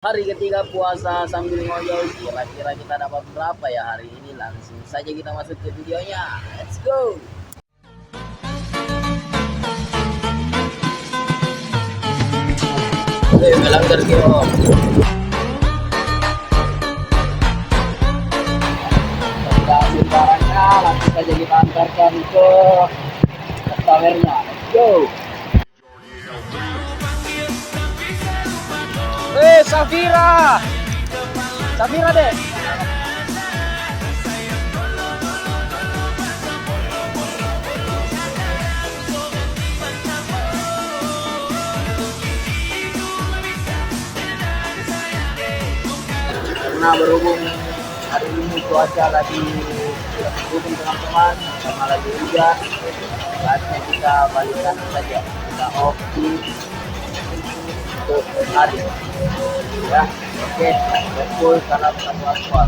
Hari ketiga puasa sambil ngobrol, kira-kira kita dapat berapa ya hari ini? Langsung saja kita masuk ke videonya. Let's go. Oke, melanggar kilo. Kita ambil barangnya, langsung saja kita antarkan ke towernya. Let's go. Safira. Safira deh. Karena berhubung hari ini cuaca lagi tidak mendukung teman-teman, karena lagi hujan, saatnya kita balikan saja, kita off di untuk hari ya. Oke, betul, salam satu aspal.